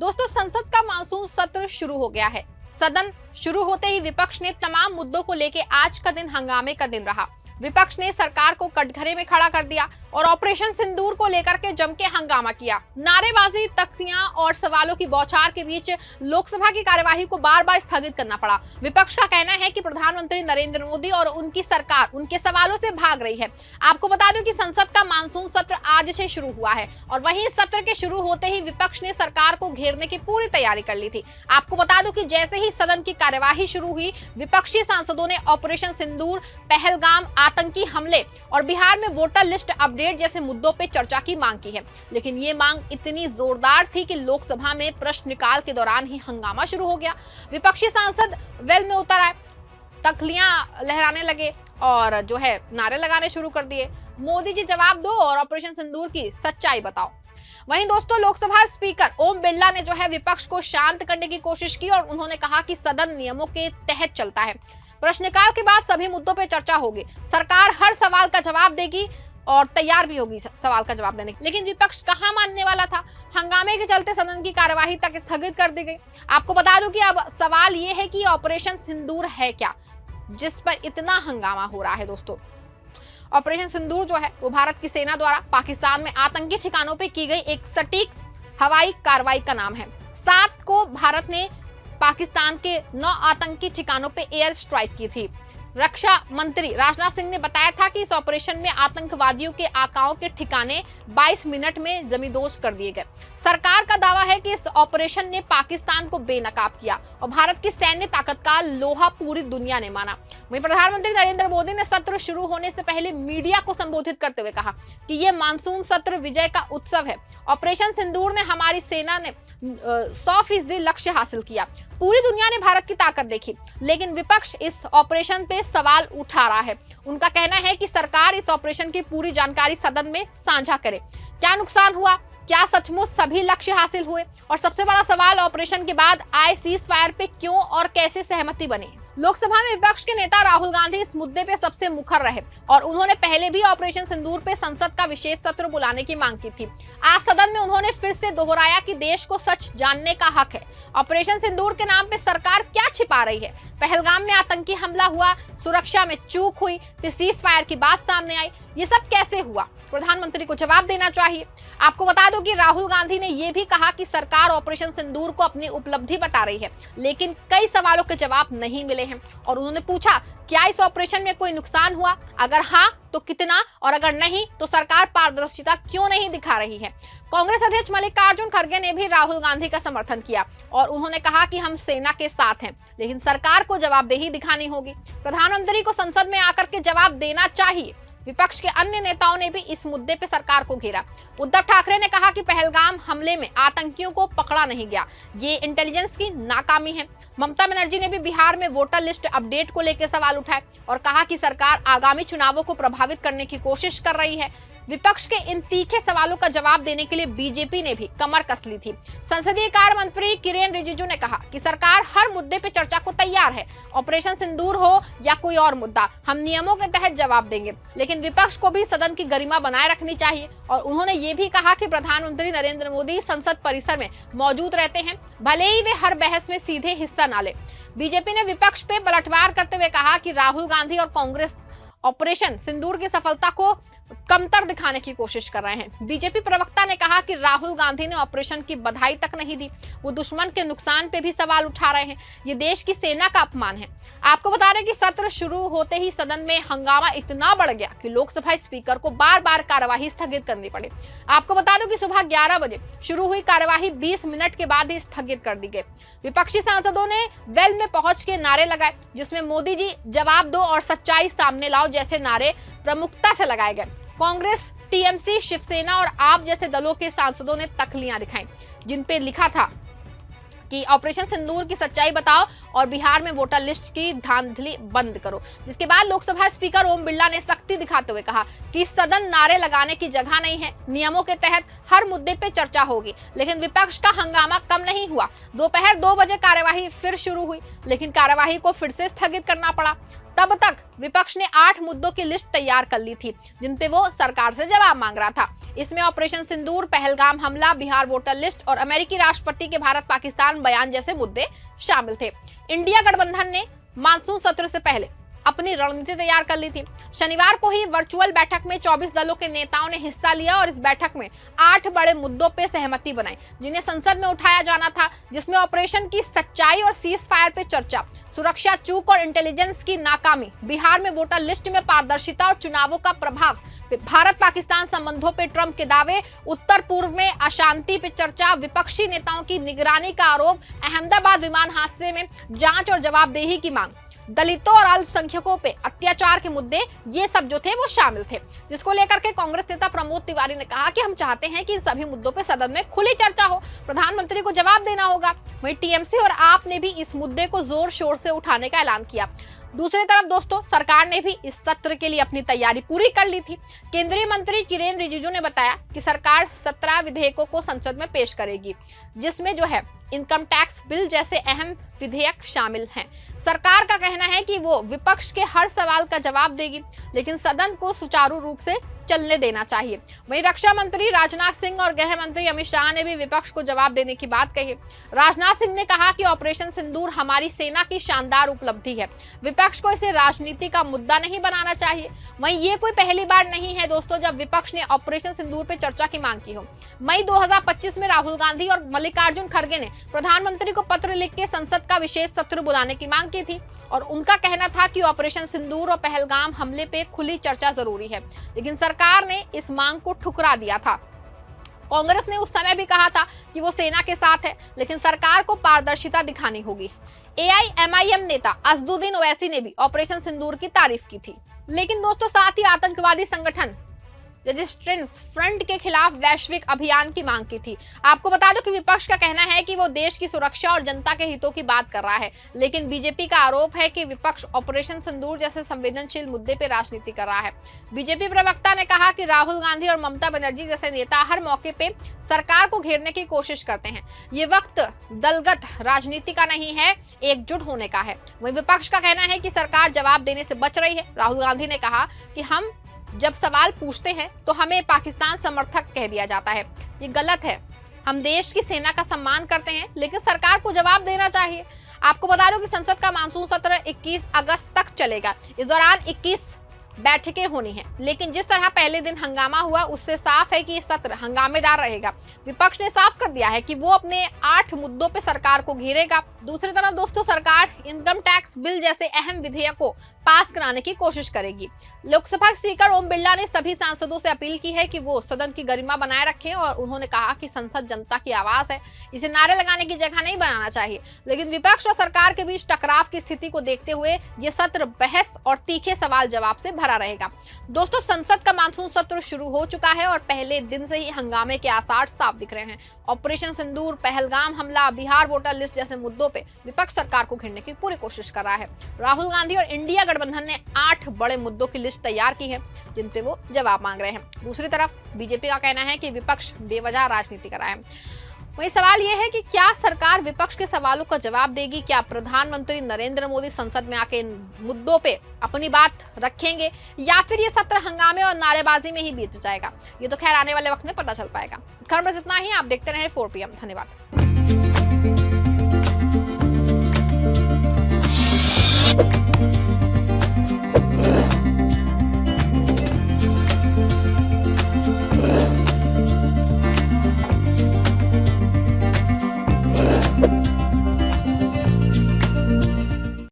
दोस्तों, संसद का मानसून सत्र शुरू हो गया है। सदन शुरू होते ही विपक्ष ने तमाम मुद्दों को लेकर आज का दिन हंगामे का दिन रहा। विपक्ष ने सरकार को कटघरे में खड़ा कर दिया और ऑपरेशन सिंदूर को लेकर के जम के हंगामा किया। नारेबाजी, तख्तियां और सवालों की बौछार के बीच लोकसभा की कार्यवाही को बार बार स्थगित करना पड़ा। विपक्ष का कहना है कि प्रधानमंत्री नरेंद्र मोदी और उनकी सरकार उनके सवालों से भाग रही है। आपको बता दूं कि संसद का मानसून सत्र आज से शुरू हुआ है और वहीं सत्र के शुरू होते ही विपक्ष ने सरकार को घेरने की पूरी तैयारी कर ली थी। आपको बता दूं कि जैसे ही सदन की कार्यवाही शुरू हुई, विपक्षी सांसदों ने ऑपरेशन सिंदूर, पहलगाम आतंकी हमले और बिहार में वोटर लिस्ट अपडेट जैसे मुद्दों पे चर्चा की मांग की है। लेकिन ये मांग इतनी जोरदार थी कि लोकसभा में प्रश्नकाल के दौरान ही हंगामा शुरू हो गया। विपक्षी सांसद वेल में उतर आए, तख्तियां लहराने लगे और नारे लगाने शुरू कर दिए। मोदी जी जवाब दो और ऑपरेशन सिंदूर की सच्चाई बताओ। वहीं दोस्तों, लोकसभा स्पीकर ओम बिरला ने विपक्ष को शांत करने की कोशिश की और उन्होंने कहा कि सदन नियमों के तहत चलता है। प्रश्नकाल के बाद सभी मुद्दों पर चर्चा होगी, सरकार हर सवाल का जवाब देगी और तैयार भी होगी सवाल का जवाब देने। लेकिन विपक्ष कहां मानने वाला था। हंगामे के चलते सदन की कार्यवाही तक स्थगित कर दी गई। आपको बता दूं कि अब सवाल ये है कि ऑपरेशन सिंदूर है क्या, जिस पर इतना हंगामा हो रहा है। दोस्तों, ऑपरेशन सिंदूर वो भारत की सेना द्वारा पाकिस्तान में आतंकी ठिकानों पर की गई एक सटीक हवाई कार्रवाई का नाम है। 7 को भारत ने पाकिस्तान के 9 आतंकी ठिकानों पे एयर स्ट्राइक की थी। रक्षा मंत्री राजनाथ सिंह ने बताया था कि इस ऑपरेशन में आतंकवादियों के आकाओं के ठिकाने 22 मिनट में जमींदोज कर दिए गए। सरकार का दावा है कि इस ऑपरेशन ने पाकिस्तान को बेनकाब किया और भारत की सैन्य ताकत का लोहा पूरी दुनिया ने माना। वहीं प्रधानमंत्री नरेंद्र मोदी ने सत्र शुरू होने से पहले मीडिया को संबोधित करते हुए कहा कि यह मानसून सत्र विजय का उत्सव है। ऑपरेशन सिंदूर ने हमारी सेना ने 100% लक्ष्य हासिल किया। पूरी दुनिया ने भारत की ताकत देखी, लेकिन विपक्ष इस ऑपरेशन पे सवाल उठा रहा है। उनका कहना है कि सरकार इस ऑपरेशन की पूरी जानकारी सदन में साझा करे। क्या नुकसान हुआ, क्या सचमुच सभी लक्ष्य हासिल हुए, और सबसे बड़ा सवाल, ऑपरेशन के बाद आए सीज फायर पे क्यों और कैसे सहमति बनी। लोकसभा में विपक्ष के नेता राहुल गांधी इस मुद्दे पे सबसे मुखर रहे और उन्होंने पहले भी ऑपरेशन सिंदूर पे संसद का विशेष सत्र बुलाने की मांग की थी। आज सदन में उन्होंने फिर से दोहराया कि देश को सच जानने का हक है। ऑपरेशन सिंदूर के नाम पे सरकार क्या छिपा रही है। पहलगाम में आतंकी हमला हुआ, सुरक्षा में चूक हुई, फिर सीज फायर की बात सामने आई, ये सब कैसे हुआ? प्रधानमंत्री को जवाब देना चाहिए। आपको बता दो कि राहुल गांधी ने यह भी कहा कि सरकार ऑपरेशन सिंदूर को अपनी उपलब्धि बता रही है, लेकिन कई सवालों के जवाब नहीं मिले हैं। और उन्होंने पूछा, क्या इस ऑपरेशन में कोई नुकसान हुआ? अगर हाँ तो कितना, और अगर नहीं तो सरकार पारदर्शिता क्यों नहीं दिखा रही है? कांग्रेस अध्यक्ष मल्लिकार्जुन खड़गे ने भी राहुल गांधी का समर्थन किया और उन्होंने कहा कि हम सेना के साथ हैं, लेकिन सरकार को जवाबदेही दिखानी होगी। प्रधानमंत्री को संसद में आकर के जवाब देना चाहिए। विपक्ष के अन्य नेताओं ने भी इस मुद्दे पे सरकार को घेरा। उद्धव ठाकरे ने कहा कि पहलगाम हमले में आतंकियों को पकड़ा नहीं गया, ये इंटेलिजेंस की नाकामी है। ममता बनर्जी ने भी बिहार में वोटर लिस्ट अपडेट को लेकर सवाल उठाए और कहा कि सरकार आगामी चुनावों को प्रभावित करने की कोशिश कर रही है। विपक्ष के इन तीखे सवालों का जवाब देने के लिए बीजेपी ने भी कमर कस ली थी। संसदीय कार्य मंत्री किरेन रिजिजू ने कहा कि सरकार हर मुद्दे पे चर्चा को तैयार है, ऑपरेशन सिंदूर हो या कोई और मुद्दा, हम नियमों के तहत जवाब देंगे। लेकिन विपक्ष को भी सदन की गरिमा बनाए रखनी चाहिए। और उन्होंने ये भी कहा कि प्रधानमंत्री नरेंद्र मोदी संसद परिसर में मौजूद रहते हैं, भले ही वे हर बहस में सीधे हिस्सा ना ले। बीजेपी ने विपक्ष पे पलटवार करते हुए कहा कि राहुल गांधी और कांग्रेस ऑपरेशन सिंदूर की सफलता को कमतर दिखाने की कोशिश कर रहे हैं। बीजेपी प्रवक्ता ने कहा कि राहुल गांधी ने ऑपरेशन की बधाई तक नहीं दी, वो दुश्मन के नुकसान पे भी सवाल उठा रहे हैं। ये देश की सेना का अपमान है। आपको बता रहे कि सत्र शुरू होते ही सदन में हंगामा इतना बढ़ गया कि लोकसभा स्पीकर को बार बार कार्यवाही स्थगित करनी पड़ी। आपको बता दो कि सुबह 11 बजे शुरू हुई कार्यवाही 20 मिनट के बाद ही स्थगित कर दी गई। विपक्षी सांसदों ने वेल में पहुंच के नारे लगाए, जिसमें मोदी जी जवाब दो और सच्चाई सामने लाओ जैसे नारे प्रमुखता से लगाए गए। कांग्रेस, टीएमसी, शिवसेना और आप जैसे दलों के सांसदों ने तख्तियां दिखाई, जिन पे लिखा था कि ऑपरेशन सिंदूर की सच्चाई बताओ और बिहार में वोटर लिस्ट की धांधली बंद करो। जिसके बाद लोकसभा स्पीकर ओम बिरला ने सख्ती दिखाते हुए कहा कि सदन नारे लगाने की जगह नहीं है, नियमों के तहत हर मुद्दे पे चर्चा होगी। लेकिन विपक्ष का हंगामा कम नहीं हुआ। दोपहर 2 बजे कार्यवाही फिर शुरू हुई, लेकिन कार्यवाही को फिर से स्थगित करना पड़ा। तब तक विपक्ष ने 8 मुद्दों की लिस्ट तैयार कर ली थी जिन पे वो सरकार से जवाब मांग रहा था। इसमें ऑपरेशन सिंदूर, पहलगाम हमला, बिहार वोटर लिस्ट और अमेरिकी राष्ट्रपति के भारत पाकिस्तान बयान जैसे मुद्दे शामिल थे। इंडिया गठबंधन ने मानसून सत्र से पहले अपनी रणनीति तैयार कर ली थी। शनिवार को ही वर्चुअल बैठक में 24 दलों के नेताओं ने हिस्सा लिया और इस बैठक में 8 बड़े मुद्दों पे सहमति बनाई जिन्हें संसद में उठाया जाना था, जिसमें ऑपरेशन की सच्चाई और सीज फायर पे चर्चा, सुरक्षा चूक और इंटेलिजेंस की नाकामी, बिहार में वोटर लिस्ट में पारदर्शिता और चुनावों का प्रभाव, भारत पाकिस्तान संबंधों पे ट्रंप के दावे, उत्तर पूर्व में अशांति पे चर्चा, विपक्षी नेताओं की निगरानी का आरोप, अहमदाबाद विमान हादसे में जांच और जवाबदेही की मांग, दलितों और अल्पसंख्यकों पे अत्याचार के मुद्दे, ये सब जो थे वो शामिल थे। जिसको लेकर के कांग्रेस नेता प्रमोद तिवारी ने कहा कि हम चाहते हैं कि इन सभी मुद्दों पे सदन में खुली चर्चा हो, प्रधानमंत्री को जवाब देना होगा। वहीं टीएमसी और आप ने भी इस मुद्दे को जोर शोर से उठाने का ऐलान किया। दूसरी तरफ दोस्तों, सरकार ने भी इस सत्र के लिए अपनी तैयारी पूरी कर ली थी। केंद्रीय मंत्री किरेन रिजिजू ने बताया कि सरकार 17 विधेयकों को संसद में पेश करेगी, जिसमें जो है इनकम टैक्स बिल जैसे अहम विधेयक शामिल हैं। सरकार का कहना है कि वो विपक्ष के हर सवाल का जवाब देगी, लेकिन सदन को सुचारू रूप से चलने देना चाहिए। वहीं रक्षा मंत्री राजनाथ सिंह और गृह मंत्री अमित शाह ने भी विपक्ष को जवाब देने की बात कही। राजनाथ सिंह ने कहा कि ऑपरेशन सिंदूर हमारी सेना की शानदार उपलब्धि है, विपक्ष को इसे राजनीति का मुद्दा नहीं बनाना चाहिए। वहीं ये कोई पहली बार नहीं है दोस्तों जब विपक्ष ने ऑपरेशन सिंदूर पर चर्चा की मांग की हो। मई 2025 में राहुल गांधी और मल्लिकार्जुन खड़गे ने प्रधानमंत्री को पत्र लिख के संसद का विशेष सत्र बुलाने की मांग की थी और उनका कहना था कि ऑपरेशन सिंदूर और पहलगाम हमले पे खुली चर्चा जरूरी है, लेकिन सरकार ने इस मांग को ठुकरा दिया था। कांग्रेस ने उस समय भी कहा था कि वो सेना के साथ है, लेकिन सरकार को पारदर्शिता दिखानी होगी। एआईएमआईएम नेता असदुद्दीन ओवैसी ने भी ऑपरेशन सिंदूर की तारीफ की थी। लेकिन दोस्तों साथ ही आतंकवादी संगठन रेजिस्टेंस फ्रंट के खिलाफ वैश्विक अभियान की मांग की थी। आपको बता दो कि विपक्ष का कहना है कि वो देश की सुरक्षा और जनता के हितों की बात कर रहा है, लेकिन बीजेपी का आरोप है कि विपक्ष ऑपरेशन सिंदूर जैसे संवेदनशील मुद्दे पे राजनीति कर रहा है। बीजेपी प्रवक्ता ने कहा कि राहुल गांधी और ममता बनर्जी जैसे नेता हर मौके पे सरकार को घेरने की कोशिश करते हैं। ये वक्त दलगत राजनीति का नहीं है, एकजुट होने का है। वहीं विपक्ष का कहना है कि सरकार जवाब देने से बच रही है। राहुल गांधी ने कहा कि हम जब सवाल पूछते हैं तो हमें पाकिस्तान समर्थक कह दिया जाता है, ये गलत है। हम देश की सेना का सम्मान करते हैं, लेकिन सरकार को जवाब देना चाहिए। आपको बता दो कि संसद का मानसून सत्र 21 अगस्त तक चलेगा। इस दौरान 21 बैठकें होनी है, लेकिन जिस तरह पहले दिन हंगामा हुआ उससे साफ है कि ये सत्र हंगामेदार रहेगा। विपक्ष ने साफ कर दिया है कि वो अपने 8 मुद्दों पे सरकार को घेरेगा। दूसरी तरफ दोस्तों सरकार इनकम टैक्स बिल जैसे अहम विधेयकों पास कराने की कोशिश करेगी। लोकसभा स्पीकर ओम बिरला ने सभी सांसदों से अपील की है कि वो सदन की गरिमा बनाए रखें और उन्होंने कहा कि संसद जनता की आवाज है, इसे नारे लगाने की जगह नहीं बनाना चाहिए। लेकिन विपक्ष और सरकार के बीच टकराव की स्थिति को देखते हुए ये सत्र बहस और तीखे सवाल जवाब से भरा रहेगा। दोस्तों संसद का मानसून सत्र शुरू हो चुका है और पहले दिन से ही हंगामे के आसार साफ दिख रहे हैं। ऑपरेशन सिंदूर, पहलगाम हमला, बिहार वोटर लिस्ट जैसे मुद्दों पे विपक्ष सरकार को घेरने की पूरी कोशिश कर रहा है। राहुल गांधी और इंडिया गठबंधन ने 8 बड़े मुद्दों की लिस्ट तैयार की है जिन पे वो जवाब मांग रहे हैं। दूसरी तरफ बीजेपी का कहना है कि विपक्ष बेवजह राजनीति कर रहा है। वही सवाल यह है कि क्या सरकार विपक्ष के सवालों का जवाब देगी? क्या प्रधानमंत्री नरेंद्र मोदी संसद में आके इन मुद्दों पे अपनी बात रखेंगे या फिर ये सत्र हंगामे और नारेबाजी में ही बीत जाएगा? ये तो खैर आने वाले वक्त में पता चल पाएगा। खबर बस इतना ही। आप देखते रहे 4 PM। धन्यवाद।